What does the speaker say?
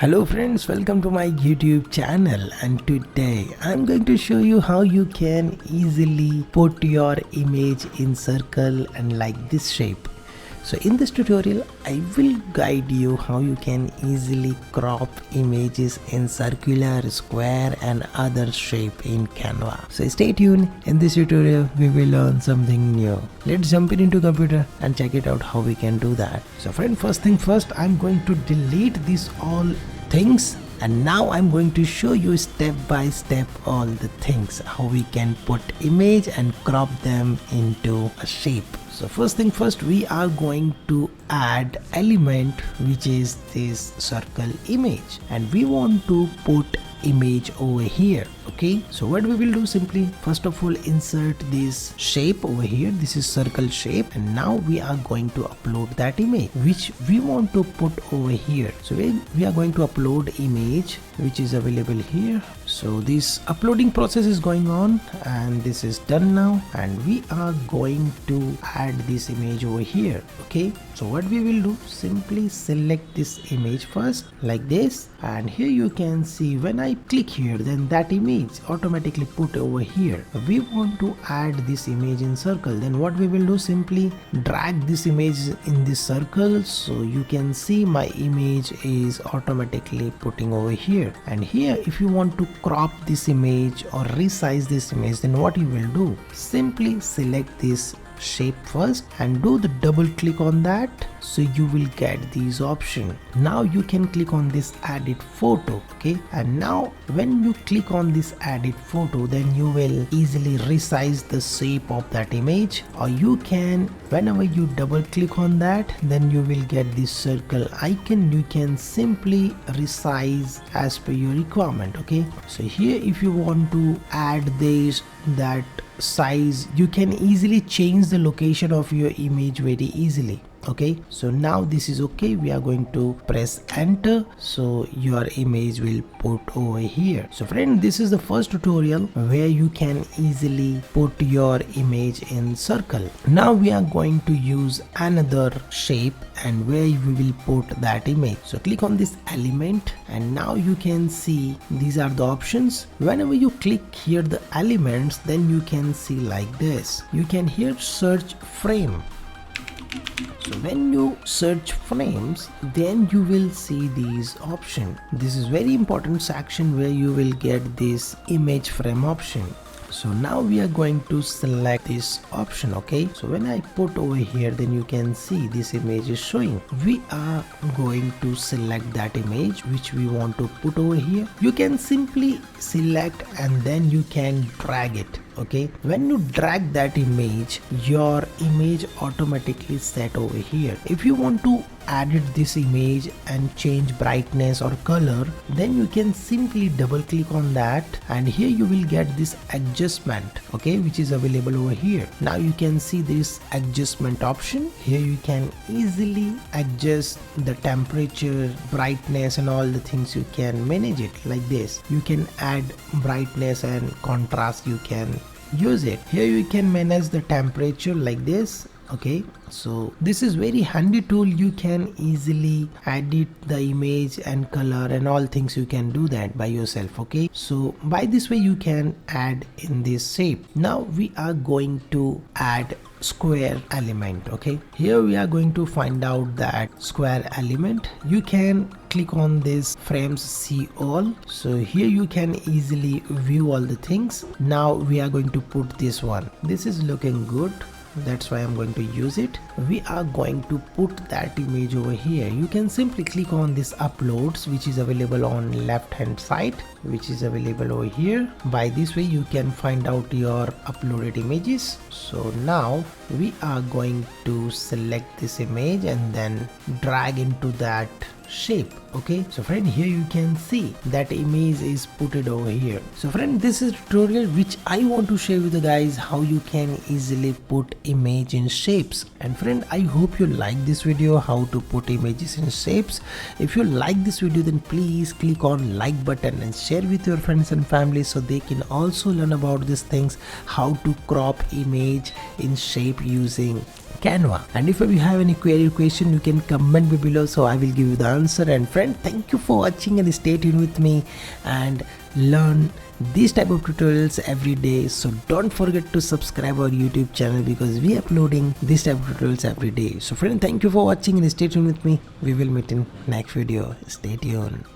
Hello friends, welcome to my YouTube channel, and today I'm going to show you how you can easily put your image in circle and like this shape. So in this tutorial I will guide you how you can easily crop images in circular, square and other shape in Canva. So stay tuned, in this tutorial we will learn something new. Let's jump into computer and check it out how we can do that. So friend, first thing first, I'm going to delete these all things, and now I'm going to show you step by step all the things how we can put image and crop them into a shape. So first thing first, we are going to add element which is this circle image, and we want to put image over here. Okay, so what we will do, simply first of all insert this shape over here. This is circle shape, and now we are going to upload that image which we want to put over here. So we are going to upload image which is available here. So this uploading process is going on and this is done now, and we are going to add this image over here. Okay, so what we will do, simply select this image first like this, and here you can see when I click here, then that image automatically put over here. We want to add this image in circle, then what we will do, simply drag this image in this circle. So you can see my image is automatically putting over here, and here if you want to crop this image or resize this image, then what you will do, simply select this shape first and do the double click on that, so you will get these options. Now you can click on this edit photo. Okay, and now when you click on this edit photo, then you will easily resize the shape of that image, or you can, whenever you double click on that, then you will get this circle icon. You can simply resize as per your requirement. Okay, so here if you want to add that size, you can easily change the location of your image very easily. Okay, so now this is okay. We are going to press enter, so your image will put over here. So friend, this is the first tutorial where you can easily put your image in circle. Now we are going to use another shape and where we will put that image. So click on this element, and now you can see these are the options. Whenever you click here the elements, then you can see like this. You can here search frame. So when you search frames, then you will see these options. This is very important section where you will get this image frame option. So now we are going to select this option. Okay, so when I put over here, then you can see this image is showing. We are going to select that image which we want to put over here. You can simply select and then you can drag it. Okay, when you drag that image, your image automatically set over here. If you want to edit this image and change brightness or color, then you can simply double click on that, and here you will get this adjustment, okay, which is available over here. Now you can see this adjustment option. Here you can easily adjust the temperature, brightness and all the things. You can manage it like this. You can add brightness and contrast, you can use it. Here you can manage the temperature like this. Okay, so this is very handy tool. You can easily edit the image and color and all things. You can do that by yourself. Okay, so by this way you can add in this shape. Now we are going to add square element. Okay, here we are going to find out that square element. You can click on this frames, see all. So here you can easily view all the things. Now we are going to put this one. This is looking good, that's why I'm going to use it. We are going to put that image over here. You can simply click on this uploads which is available on left hand side, which is available over here. By this way you can find out your uploaded images. So now we are going to select this image and then drag into that shape. Okay, so friend, here you can see that image is put it over here. So friend, this is a tutorial which I want to share with you guys how you can easily put image in shapes. And friend, I hope you like this video, how to put images in shapes. If you like this video, then please click on like button and share with your friends and family so they can also learn about these things, how to crop image in shape using Canva. And if you have any query or question, you can comment me below, so I will give you the answer. And friend, thank you for watching and stay tuned with me and learn these type of tutorials every day. So don't forget to subscribe our YouTube channel because we are uploading this type of tutorials every day. So friend, thank you for watching and stay tuned with me. We will meet in next video. Stay tuned.